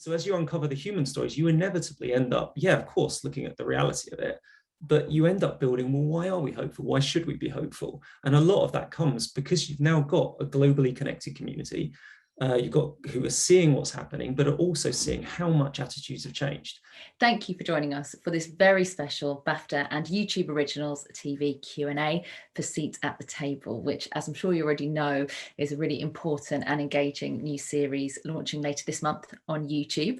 So as you uncover the human stories, you inevitably end up, yeah, of course, looking at the reality of it, but you end up building, well, why are we hopeful? Why should we be hopeful? And a lot of that comes because you've now got a globally connected community. You've got who are seeing what's happening, but are also seeing how much attitudes have changed. Thank you for joining us for this very special BAFTA and YouTube Originals TV Q&A for Seats at the Table, which, as I'm sure you already know, is a really important and engaging new series launching later this month on YouTube.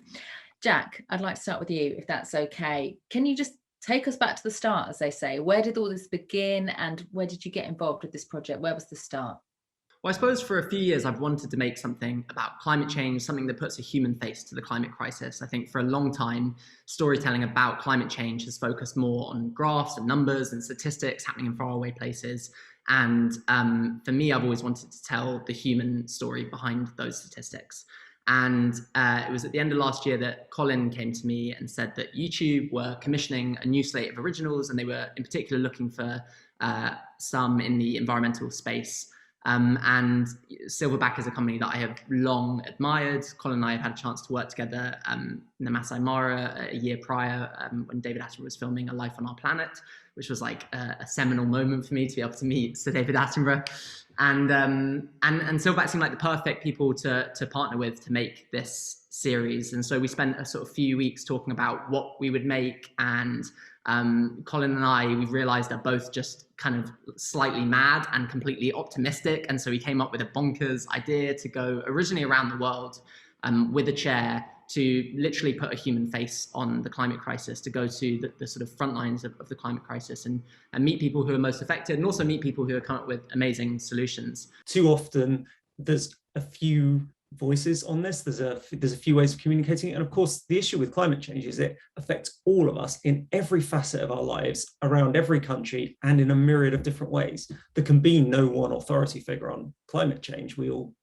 Jack, I'd like to start with you, if that's okay. Can you just take us back to the start, as they say? Where did all this begin and where did you get involved with this project? Where was the start? Well, I suppose for a few years, I've wanted to make something about climate change, something that puts a human face to the climate crisis. I think for a long time, storytelling about climate change has focused more on graphs and numbers and statistics happening in faraway places. And for me, I've always wanted to tell the human story behind those statistics. And it was at the end of last year that Colin came to me and said that YouTube were commissioning a new slate of originals, and they were in particular looking for some in the environmental space. And Silverback is a company that I have long admired. Colin and I have had a chance to work together in the Masai Mara a year prior when David Attenborough was filming A Life on Our Planet, which was like a seminal moment for me to be able to meet Sir David Attenborough. And Silverback seemed like the perfect people to partner with to make this series. And so we spent a sort of few weeks talking about what we would make, and Colin and I, we realized are both just kind of slightly mad and completely optimistic. And so we came up with a bonkers idea to go originally around the world with a chair to literally put a human face on the climate crisis, to go to the sort of front lines of the climate crisis and meet people who are most affected, and also meet people who have come up with amazing solutions. Too often, there's a few voices on this. There's a few ways of communicating it. And of course, the issue with climate change is it affects all of us in every facet of our lives, around every country, and in a myriad of different ways. There can be no one authority figure on climate change. We all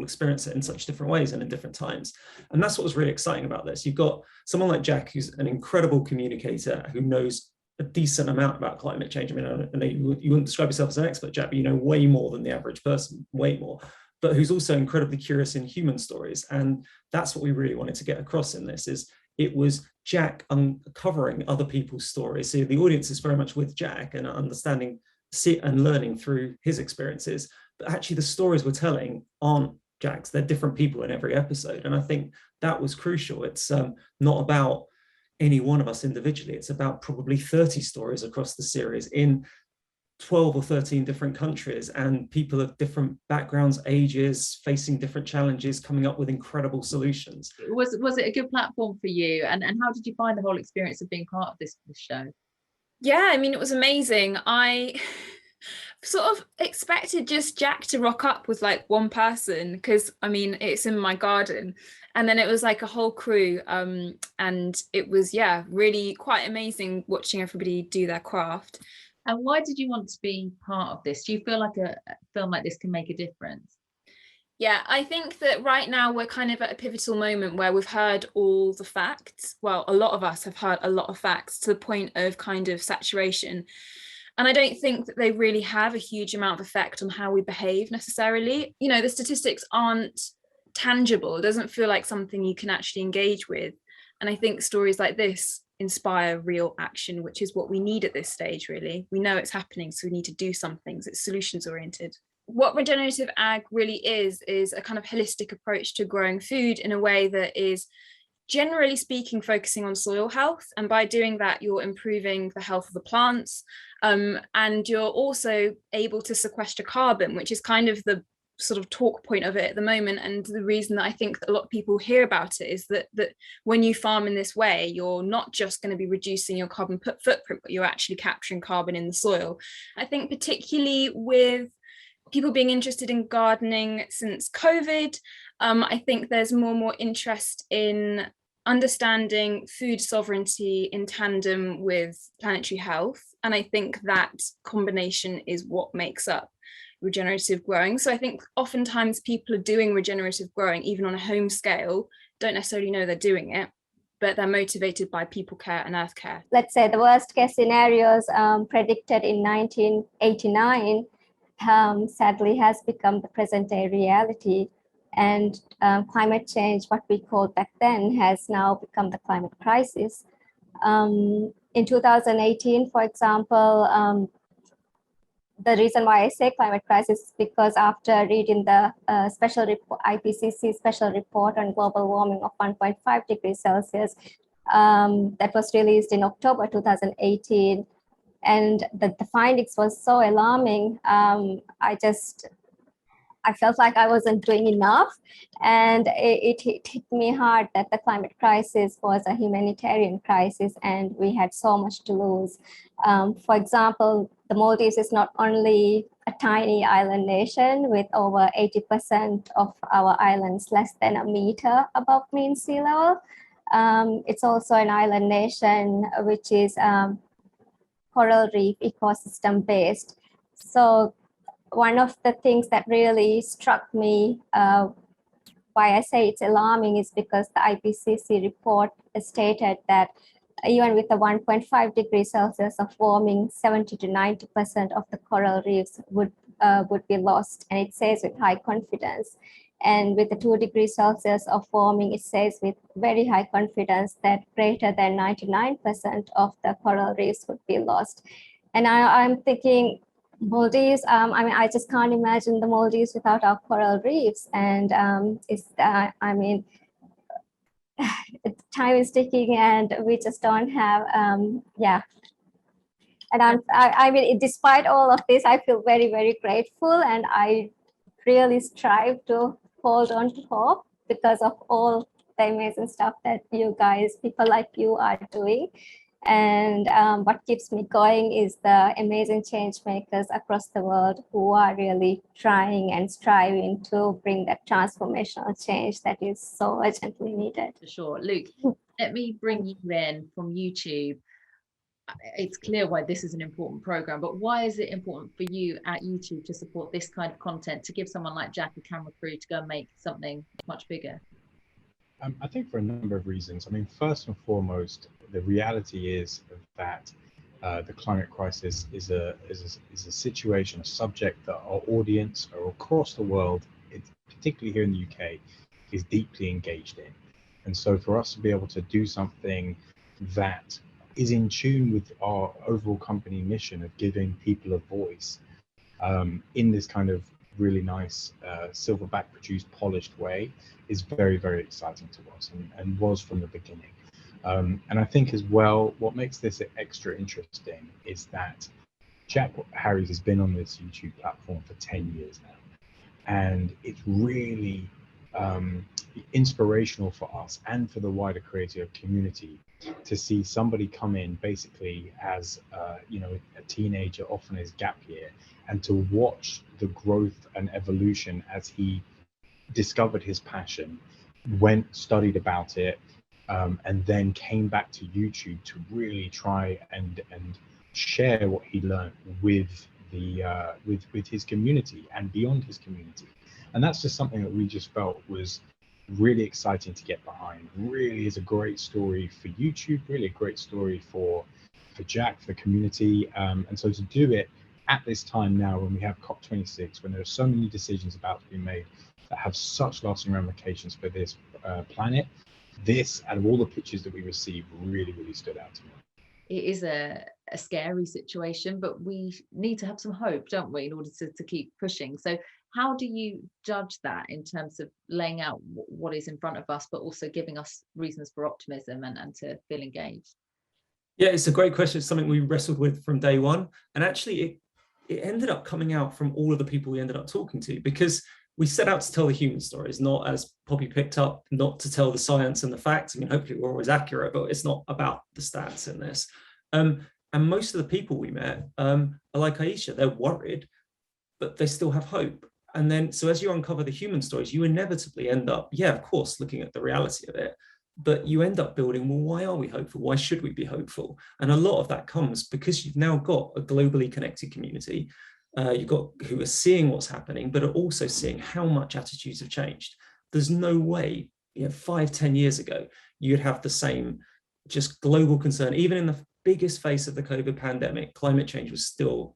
experience it in such different ways and in different times. And that's what was really exciting about this. You've got someone like Jack, who's an incredible communicator, who knows a decent amount about climate change. I mean, I know you wouldn't describe yourself as an expert, Jack, but you know way more than the average person, way more. But who's also incredibly curious in human stories. And that's what we really wanted to get across in this, is it was Jack uncovering other people's stories. So the audience is very much with Jack and understanding and learning through his experiences. But actually the stories we're telling aren't Jack's, they're different people in every episode. And I think that was crucial. It's not about any one of us individually. It's about probably 30 stories across the series in 12 or 13 different countries, and people of different backgrounds, ages, facing different challenges, coming up with incredible solutions. Was it a good platform for you? And how did you find the whole experience of being part of this show? Yeah, I mean, it was amazing. I sort of expected just Jack to rock up with like one person, because I mean, it's in my garden. And then it was like a whole crew. And it was, yeah, really quite amazing watching everybody do their craft. And why did you want to be part of this? Do you feel like a film like this can make a difference? Yeah, I think that right now we're kind of at a pivotal moment where we've heard all the facts. Well, a lot of us have heard a lot of facts to the point of kind of saturation. And I don't think that they really have a huge amount of effect on how we behave necessarily. You know, the statistics aren't tangible. It doesn't feel like something you can actually engage with. And I think stories like this inspire real action, which is what we need at this stage, really. We know it's happening, so we need to do some things. It's solutions oriented. What regenerative ag really is a kind of holistic approach to growing food in a way that is, generally speaking, focusing on soil health. And by doing that, you're improving the health of the plants, and you're also able to sequester carbon, which is kind of the sort of talk point of it at the moment. And the reason that I think that a lot of people hear about it is that when you farm in this way, you're not just going to be reducing your carbon footprint, but you're actually capturing carbon in the soil. I think particularly with people being interested in gardening since COVID, I think there's more and more interest in understanding food sovereignty in tandem with planetary health. And I think that combination is what makes up regenerative growing. So I think oftentimes people are doing regenerative growing, even on a home scale, don't necessarily know they're doing it, but they're motivated by people care and earth care. Let's say the worst case scenarios predicted in 1989 sadly has become the present day reality. And climate change, what we called back then, has now become the climate crisis. In 2018, for example, the reason why I say climate crisis is because after reading the special report, IPCC special report on global warming of 1.5 degrees Celsius, that was released in October 2018, and the findings was so alarming. I felt like I wasn't doing enough, and it hit me hard that the climate crisis was a humanitarian crisis and we had so much to lose. For example, the Maldives is not only a tiny island nation with over 80% of our islands less than a meter above mean sea level. It's also an island nation which is coral reef ecosystem based. So one of the things that really struck me, why I say it's alarming, is because the IPCC report stated that even with the 1.5 degrees Celsius of warming, 70 to 90% of the coral reefs would be lost. And it says with high confidence. And with the 2 degrees Celsius of warming, it says with very high confidence that greater than 99% of the coral reefs would be lost. And I'm thinking, Maldives, I just can't imagine the Maldives without our coral reefs. And time is ticking and we just don't have, yeah. And despite all of this, I feel very, very grateful, and I really strive to hold on to hope because of all the amazing stuff that you guys, people like you, are doing. And what keeps me going is the amazing change makers across the world who are really trying and striving to bring that transformational change that is so urgently needed. For sure. Luke, let me bring you in from YouTube. It's clear why this is an important program, but why is it important for you at YouTube to support this kind of content, to give someone like Jack a camera crew to go and make something much bigger? I think for a number of reasons. I mean, first and foremost, the reality is that the climate crisis is a situation, a subject that our audience across the world, particularly here in the UK, is deeply engaged in. And so for us to be able to do something that is in tune with our overall company mission of giving people a voice in this kind of really nice silverback produced polished way is very, very exciting to us, and was from the beginning. And I think as well, what makes this extra interesting is that Jack Harries has been on this YouTube platform for 10 years now, and it's really inspirational for us and for the wider creative community to see somebody come in basically as a teenager, often his gap year, and to watch the growth and evolution as he discovered his passion, studied about it, and then came back to YouTube to really try and share what he learned with his community and beyond his community. And that's just something that we just felt was really exciting to get behind. Really is a great story for YouTube, really a great story for Jack, for the community. And so to do it at this time now, when we have COP26, when there are so many decisions about to be made that have such lasting ramifications for this planet, this, out of all the pictures that we received, really, really stood out to me. It is a scary situation, but we need to have some hope, don't we, in order to keep pushing. So how do you judge that in terms of laying out what is in front of us, but also giving us reasons for optimism and to feel engaged? Yeah, it's a great question. It's something we wrestled with from day one. And actually, it ended up coming out from all of the people we ended up talking to, because we set out to tell the human stories, not, as Poppy picked up, not to tell the science and the facts. I mean, hopefully we're always accurate, but it's not about the stats in this. And most of the people we met are like Aisha, they're worried, but they still have hope. And then, so as you uncover the human stories, you inevitably end up, yeah, of course, looking at the reality of it, but you end up building, well, why are we hopeful? Why should we be hopeful? And a lot of that comes because you've now got a globally connected community. You've got who are seeing what's happening, but are also seeing how much attitudes have changed. There's no way, 5-10 years ago, you'd have the same just global concern, even in biggest face of the COVID pandemic, climate change was still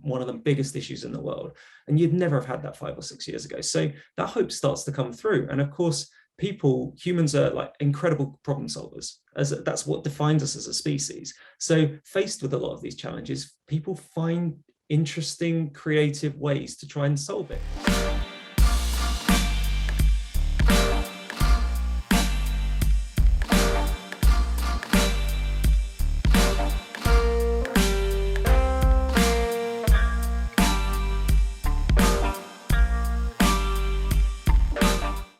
one of the biggest issues in the world. And you'd never have had that 5 or 6 years ago. So that hope starts to come through. And of course, humans are like incredible problem solvers, as that's what defines us as a species. So faced with a lot of these challenges, people find interesting, creative ways to try and solve it.